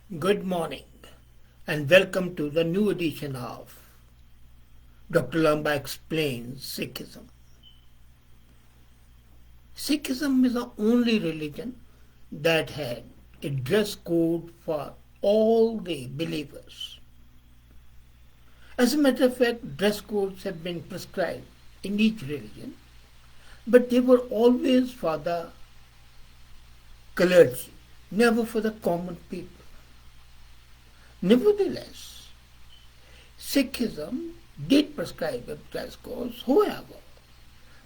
Good morning and welcome to the new edition of Dr. Lamba Explains Sikhism. Sikhism is the only religion that had a dress code for all the believers. As a matter of fact, dress codes have been prescribed in each religion, but they were always for the clergy, never for the common people. Nevertheless, Sikhism did prescribe a dress code. However,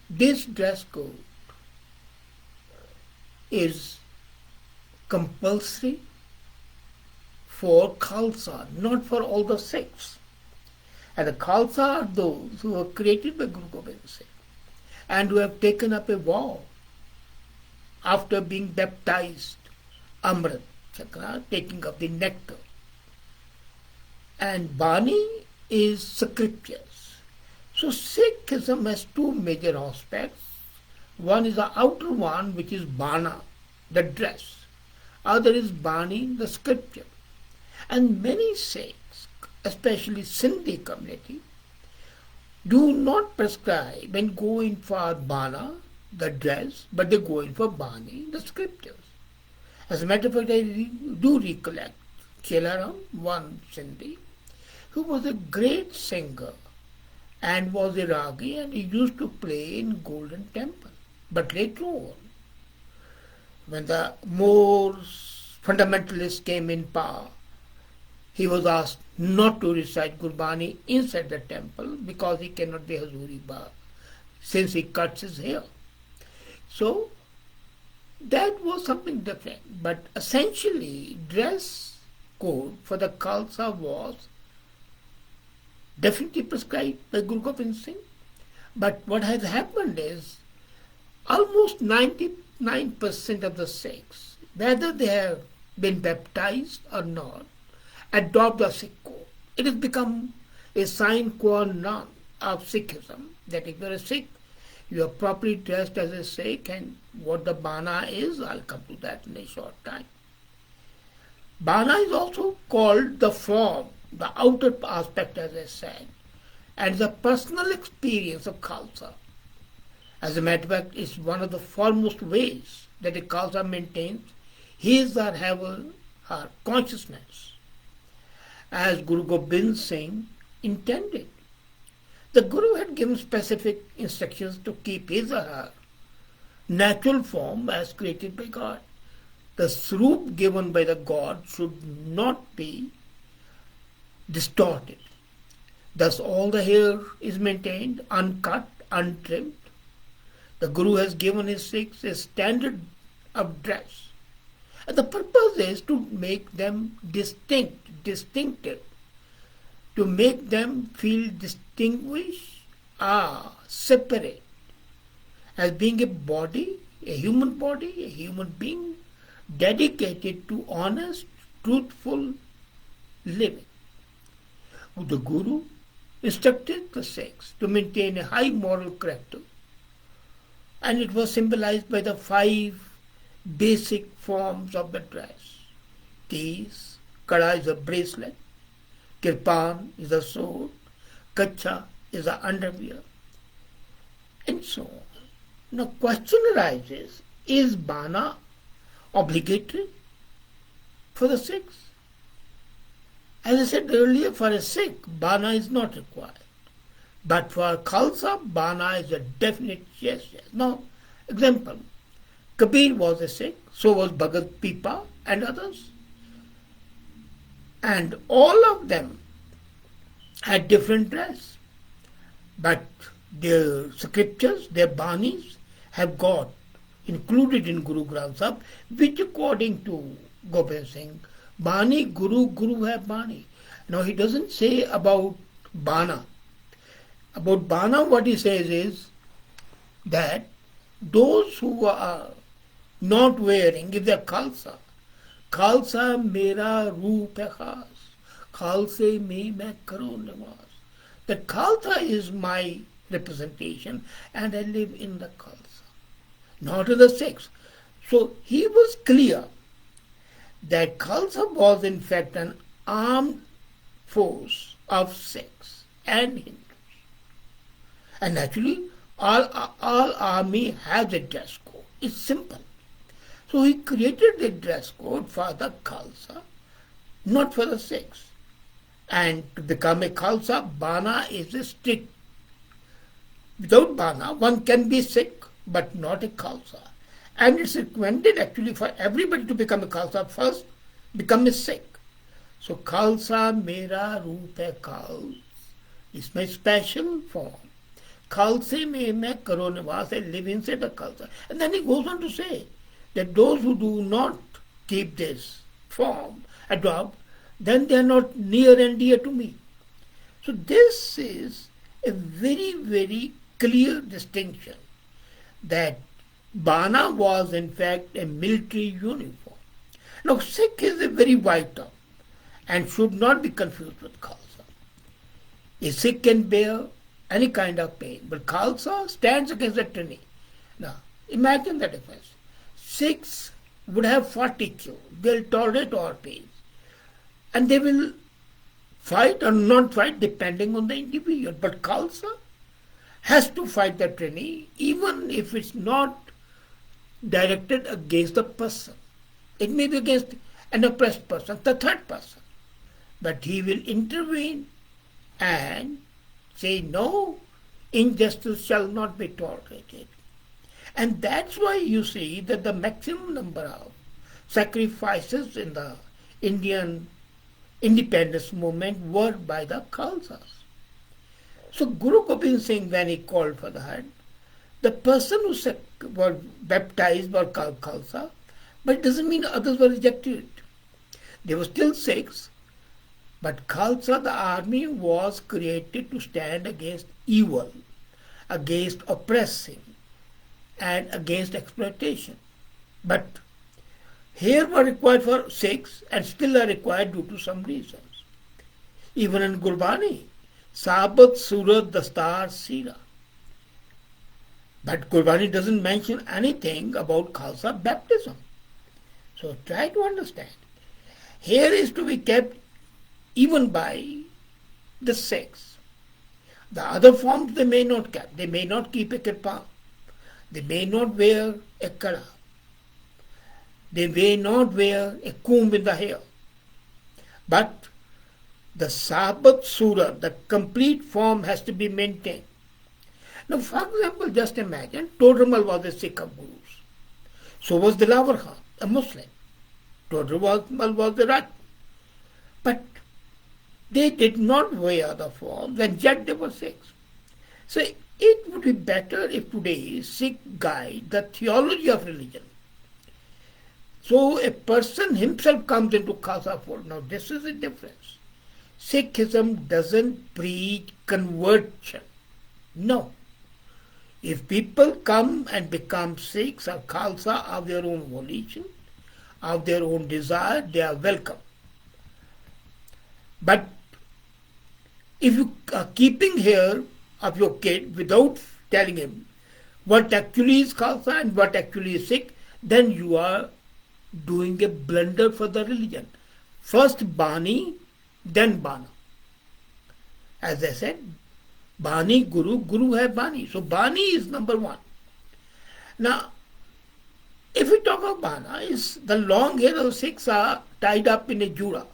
this dress code is compulsory for Khalsa, not for all the Sikhs. And the Khalsa are those who were created by Guru Gobind Singh and who have taken up a vow after being baptized, Amrit Chakra, taking up the nectar. And Bani is scriptures. So Sikhism has two major aspects. One is the outer one, which is Bana, the dress. Other is Bani, the scripture. And many Sikhs, especially Sindhi community, do not prescribe and go in for Bana, the dress, but they go in for Bani, the scriptures. As a matter of fact, I do recollect Chelaram, one Sindhi, who was a great singer and was a ragi, and he used to play in Golden Temple. But later on, when the more fundamentalists came in power, he was asked not to recite Gurbani inside the temple because he cannot be Hazuri Ba since he cuts his hair. So that was something different. But essentially, dress code for the Khalsa was definitely prescribed by Guru Gobind Singh. But what has happened is almost 99% of the Sikhs, whether they have been baptized or not, adopt the Sikh code. It has become a sine qua non of Sikhism that if you are a Sikh, you are properly dressed as a Sikh, and what the Bana is, I'll come to that in a short time. Bana is also called the form, the outer aspect, as I said, and the personal experience of Khalsa. As a matter of fact, it's one of the foremost ways that a Khalsa maintains his or her consciousness, as Guru Gobind Singh intended. The Guru had given specific instructions to keep his or her natural form as created by God. The sroop given by the God should not be distorted. Thus all the hair is maintained, uncut, untrimmed. The Guru has given his Sikhs a standard of dress. And the purpose is to make them distinctive, to make them feel distinguished, separate, as being a body, a human being, dedicated to honest, truthful living. The Guru instructed the Sikhs to maintain a high moral character, and it was symbolized by the 5 basic forms of the dress. Keys, Kada is a bracelet, Kirpan is a sword, Kacha is a underwear, and so on. Now question arises, is Bana obligatory for the Sikhs? As I said earlier, for a Sikh, Bana is not required. But for Khalsa, Bana is a definite yes. Now, example, Kabir was a Sikh, so was Bhagat Pipa and others. And all of them had different dress. But their scriptures, their Banis, have got included in Guru Granth Sahib, which according to Gobind Singh, Bani, Guru hai Bani. Now he doesn't say about Bana. About Bana what he says is that those who are not wearing, if they are Khalsa mera roop hai khas, Khalse mein main karo niwas. That Khalsa is my representation and I live in the Khalsa, not in the Sikhs. So he was clear that Khalsa was in fact an armed force of Sikhs and Hindus. And naturally, all army has a dress code. It's simple. So he created a dress code for the Khalsa, not for the Sikhs. And to become a Khalsa, Bana is a strict. Without Bana, one can be Sikh, but not a Khalsa. And it's recommended actually for everybody to become a Khalsa first, become a Sikh. So Khalsa Mera Roop hai Khals is my special form. Khalse mein main karo nivaas, I live inside the Khalsa. And then he goes on to say that those who do not keep this form, adopt, then they are not near and dear to me. So this is a very, very clear distinction that Bana was in fact a military uniform. Now Sikh is a very wide term and should not be confused with Khalsa. A Sikh can bear any kind of pain, but Khalsa stands against the tyranny. Now imagine the difference. Sikhs would have 40 killed. They'll tolerate all pain. And they will fight or not fight depending on the individual. But Khalsa has to fight the tyranny even if it's not directed against the person. It may be against an oppressed person, the third person. But he will intervene and say, no, injustice shall not be tolerated. And that's why you see that the maximum number of sacrifices in the Indian independence movement were by the Khalsas. So Guru Gobind Singh, when he called for that, the person who was baptized were called Khalsa, but it doesn't mean others were rejected. They were still Sikhs, but Khalsa, the army, was created to stand against evil, against oppressing, and against exploitation. But here were required for Sikhs and still are required due to some reasons. Even in Gurbani, Sabat Surat Dastar Sira. But Gurbani doesn't mention anything about Khalsa baptism. So try to understand. Here is to be kept even by the Sikhs. The other forms they may not keep. They may not keep a kirpan. They may not wear a kara. They may not wear a comb in the hair. But the Sabat Surah, the complete form has to be maintained. Now, for example, just imagine, Todramal was a Sikh of Gurus. So was Dilawar Khan, a Muslim. Todramal was the Raj. But they did not wear the forms and yet they were Sikhs. So it would be better if today Sikh guide the theology of religion. So a person himself comes into Khalsa fold. Now this is the difference. Sikhism doesn't preach conversion. No. If people come and become Sikhs or Khalsa of their own volition, of their own desire, they are welcome. But if you are keeping here of your kid without telling him what actually is Khalsa and what actually is Sikh, then you are doing a blunder for the religion. First Bani, then Bana. As I said, Bani Guru, Guru hai Bani. So Bani is number one. Now, if we talk of Bana, is the long hair of Sikhs are tied up in a jura.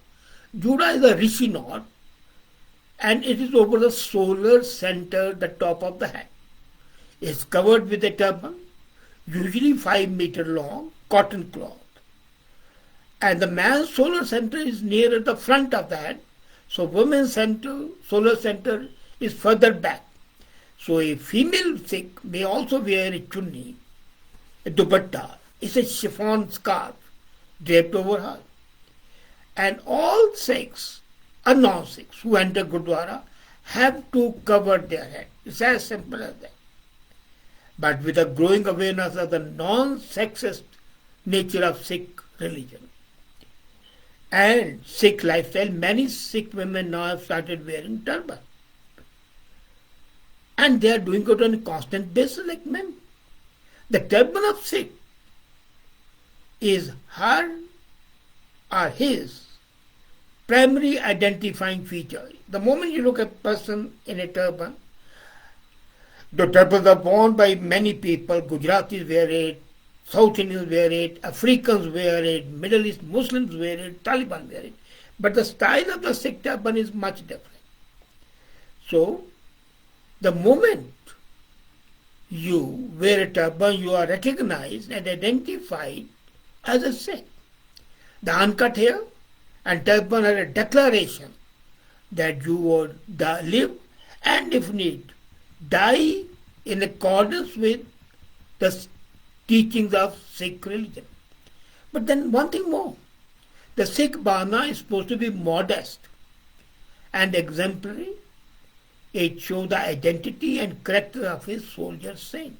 Jura is a rishi knot and it is over the solar center, the top of the head. It's covered with a turban, usually 5 meters long, cotton cloth. And the man's solar center is nearer the front of the head. So women's center, solar center is further back. So a female Sikh may also wear a chunni, a dupatta. It's a chiffon scarf draped over her. And all Sikhs, or non-Sikhs who enter Gurdwara have to cover their head. It's as simple as that. But with a growing awareness of the non-sexist nature of Sikh religion and Sikh lifestyle, many Sikh women now have started wearing turban. And they are doing it on a constant basis like men. The turban of Sikh is her are his primary identifying feature. The moment you look at a person in a turban, the turbans are worn by many people. Gujaratis wear it, South Indians wear it, Africans wear it, Middle East Muslims wear it, Taliban wear it. But the style of the Sikh turban is much different. So, the moment you wear a turban, you are recognized and identified as a Sikh. The uncut hair and turban are a declaration that you would live and, if need, die in accordance with the teachings of Sikh religion. But then one thing more. The Sikh Bana is supposed to be modest and exemplary. It shows the identity and character of his soldier saint.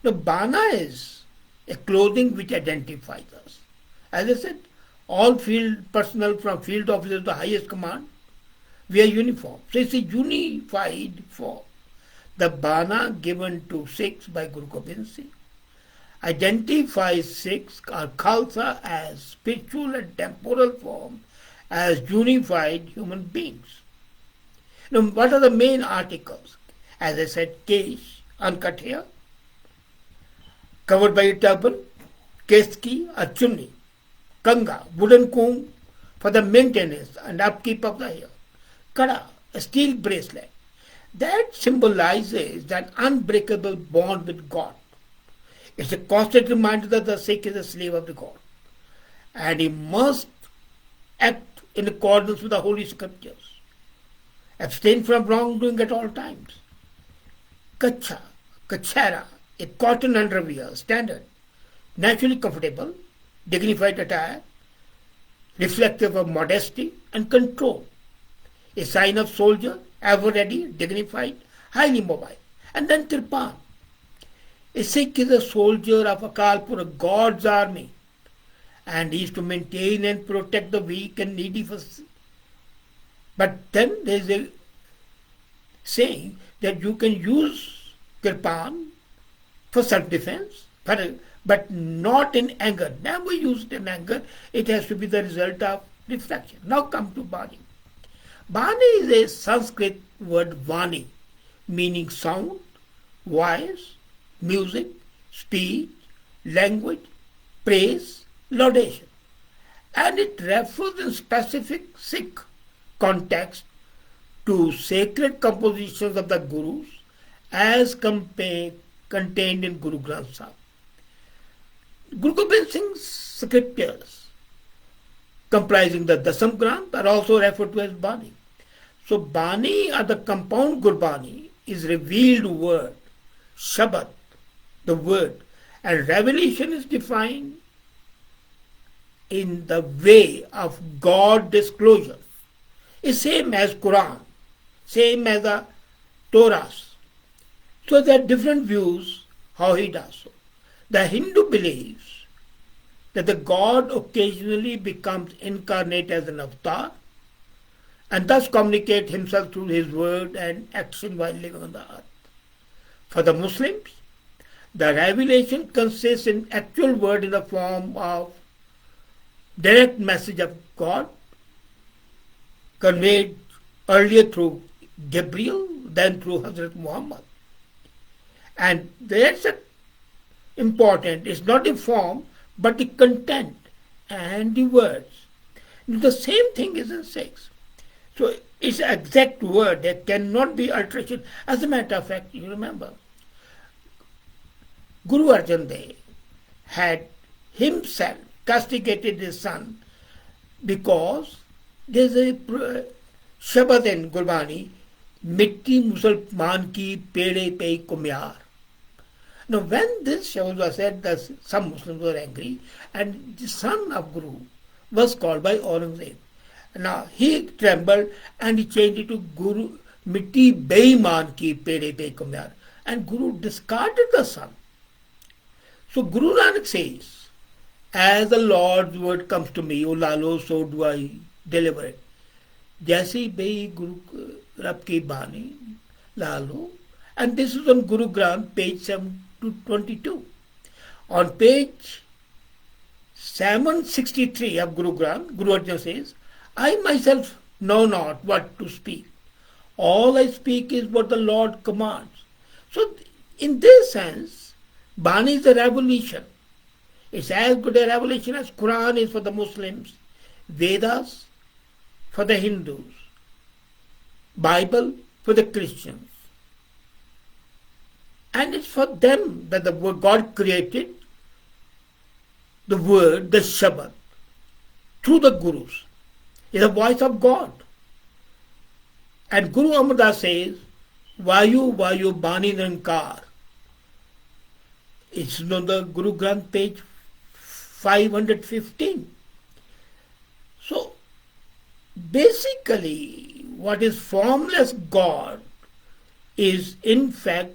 Now, Bana is a clothing which identifies us. As I said, all field personnel from field officers to the highest command wear uniform. So it's a unified form. The Bana given to Sikhs by Guru Gobind Singh identifies Sikhs or Khalsa as spiritual and temporal form, as unified human beings. Now, what are the main articles? As I said, kesh, uncut hair, covered by a turban, keski, a chunni, kanga, wooden comb for the maintenance and upkeep of the hair, kada, a steel bracelet. That symbolizes that unbreakable bond with God. It's a constant reminder that the Sikh is a slave of the God, and he must act in accordance with the Holy Scriptures. Abstain from wrongdoing at all times. Kacha, kachara, a cotton underwear, standard, naturally comfortable, dignified attire, reflective of modesty and control. A sign of soldier, ever ready, dignified, highly mobile. And then Tirpan. A Sikh is a soldier of Akal Purkh, God's army, and he is to maintain and protect the weak and needy. But then there is a saying that you can use Kirpan for self-defense, but not in anger. Never use it in anger. It has to be the result of reflection. Now come to Bani. Bani is a Sanskrit word Vani, meaning sound, voice, music, speech, language, praise, laudation. And it refers in specific Sikh context to sacred compositions of the Gurus as contained in Guru Granth Sahib. Guru Gobind Singh's scriptures comprising the Dasam Granth are also referred to as Bani. So Bani or the compound Gurbani is revealed word, Shabad, the word, and revelation is defined in the way of God disclosure. It's same as Quran, same as the Torah. So there are different views how he does so. The Hindu believes that the God occasionally becomes incarnate as an avatar and thus communicate himself through his word and action while living on the earth. For the Muslims, the revelation consists in actual word in the form of direct message of God conveyed earlier through Gabriel, then through Hazrat Muhammad. And that's important. It's not the form, but the content and the words. The same thing is in sex. So it's an exact word. There cannot be alteration. As a matter of fact, you remember, Guru Arjan Dev had himself castigated his son because there's a Shabad in Gurbani, Mitti Musalman ki pede pe kumyar. Now when this Shabad was said, some Muslims were angry, and the son of Guru was called by Aurangzeb. Now he trembled and he changed it to Guru Mitti Beiman ki pede pe kumyar. And Guru discarded the son. So Guru Nanak says, as the Lord's word comes to me, O Lalo, so do I deliver it. Jaisi Bei Guru Rab ki Bani, Lalo. And this is on Guru Granth, page 7 to 22. On page 763 of Guru Granth, Guru Arjan says, I myself know not what to speak. All I speak is what the Lord commands. So, in this sense, Bani is a revelation. It's as good a revelation as Quran is for the Muslims, Vedas for the Hindus, Bible for the Christians. And it's for them that the word God created the word, the Shabad, through the Gurus. It's the voice of God. And Guru Amar Das says, Vayu Vayu Bani Nirankar. It's on the Guru Granth page 515. So, basically, what is formless God is in fact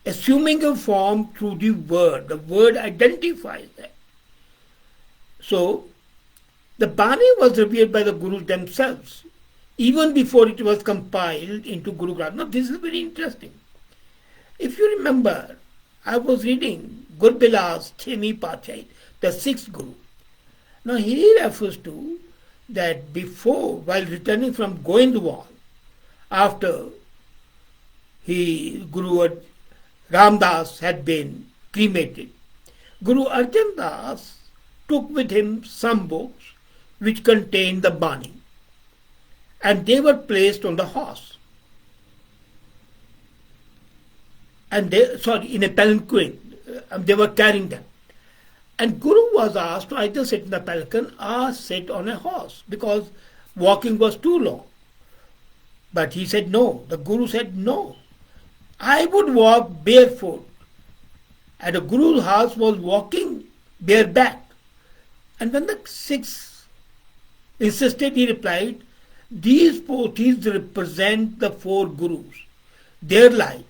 assuming a form through the word. The word identifies that. So, the Bani was revealed by the Gurus themselves, even before it was compiled into Guru Granth. Now, this is very interesting. If you remember, I was reading Gurbilas Chemi Pachai, the sixth Guru. Now, he refers to that before, while returning from Goindwal, after Guru Ramdas had been cremated, Guru Arjan Das took with him some books which contained the Bani, and they were placed on the horse. And in a palanquin, they were carrying them. And Guru was asked to either sit in the palanquin or sit on a horse because walking was too long. But he said no. The Guru said no. I would walk barefoot. And the Guru's horse was walking bareback. And when the Sikhs insisted, he replied, these pothis represent the four Gurus, their life,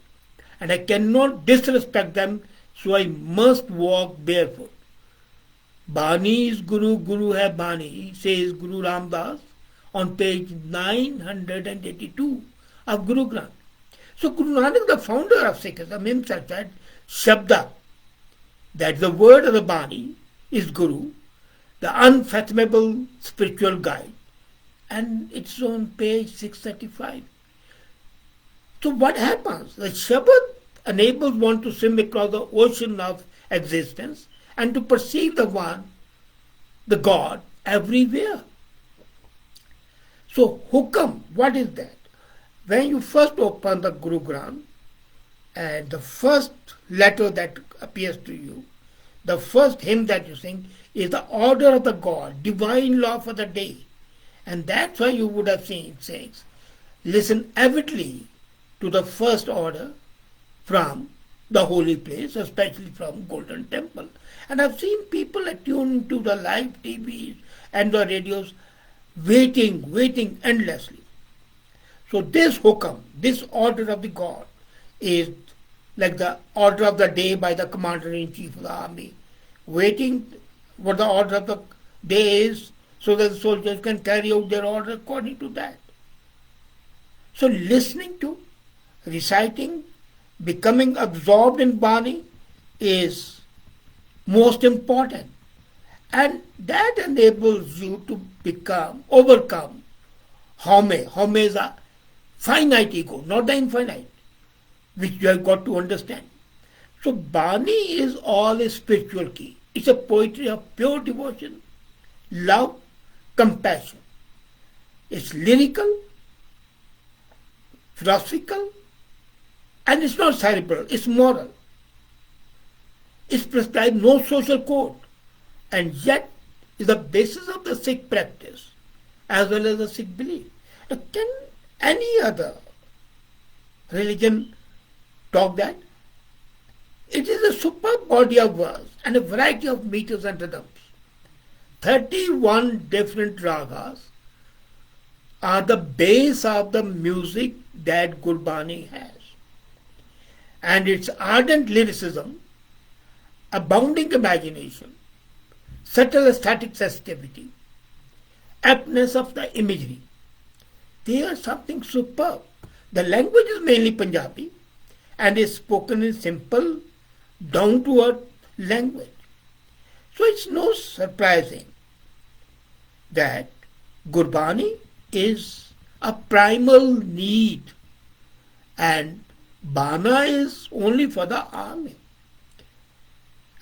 and I cannot disrespect them, so I must walk barefoot. Bani is Guru, Guru hai Bani, says Guru Ramdas on page 982 of Guru Granth. So Guru Nanak, the founder of Sikhism, himself said, Shabda, that the word of the Bani is Guru, the unfathomable spiritual guide. And it's on page 635. So what happens? The Shabad enables one to swim across the ocean of existence and to perceive the one, the God, everywhere. So Hukam, what is that? When you first open the Guru Granth and the first letter that appears to you, the first hymn that you sing is the order of the God, divine law for the day. And that's why you would have seen it says, listen avidly to the first order from the holy place, especially from Golden Temple. And I've seen people attuned to the live TVs and the radios waiting endlessly. So this hukam, this order of the God, is like the order of the day by the commander-in-chief of the army, waiting what the order of the day is so that the soldiers can carry out their order according to that. So listening to, reciting, becoming absorbed in Bani is most important. And that enables you to overcome Home. Home is a finite ego, not the infinite, which you have got to understand. So Bani is all a spiritual key. It's a poetry of pure devotion, love, compassion. It's lyrical, philosophical, and it's not cerebral, it's moral. It's prescribed no social code, and yet is the basis of the Sikh practice as well as the Sikh belief. Now, can any other religion talk that? It is a superb body of verse and a variety of meters and rhythms. 31 different ragas are the base of the music that Gurbani has. And its ardent lyricism, abounding imagination, subtle aesthetic sensitivity, aptness of the imagery, they are something superb. The language is mainly Punjabi and is spoken in simple, down-to-earth language. So it's no surprising that Gurbani is a primal need and Bana is only for the army.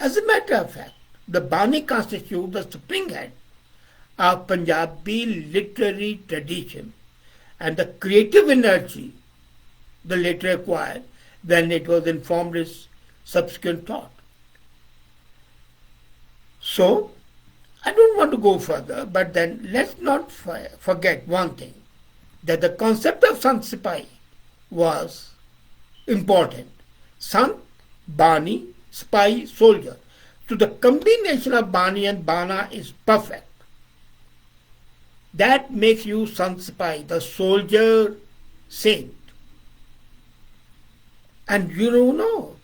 As a matter of fact, the Bani constitute the springhead of Punjabi literary tradition and the creative energy the later acquired when it was informed its subsequent thought. So, I don't want to go further, but then let's not forget one thing, that the concept of Sant Sipahi was important. Sant, Bani, Sipahi, soldier. So the combination of Bani and Bana is perfect. That makes you Sant Sipahi, the soldier saint. And you don't know,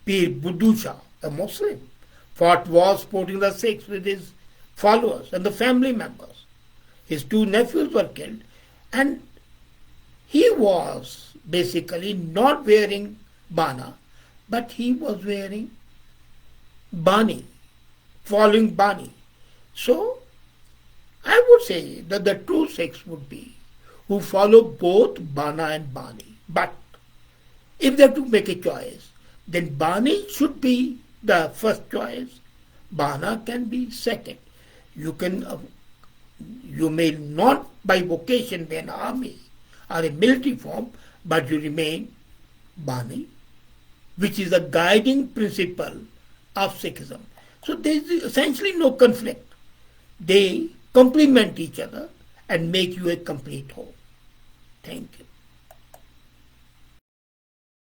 Pir Buddhu Shah, a Muslim, fought wars supporting the Sikhs with his followers and the family members. His two nephews were killed, and he was basically not wearing Bana, but he was wearing Bani, following Bani. So, I would say that the true Sikhs would be who follow both Bana and Bani. But if they have to make a choice, then Bani should be the first choice. Bana can be second. You may not by vocation be an army or a military form, but you remain Bani, which is the guiding principle of Sikhism. So there is essentially no conflict. They complement each other and make you a complete whole. Thank you.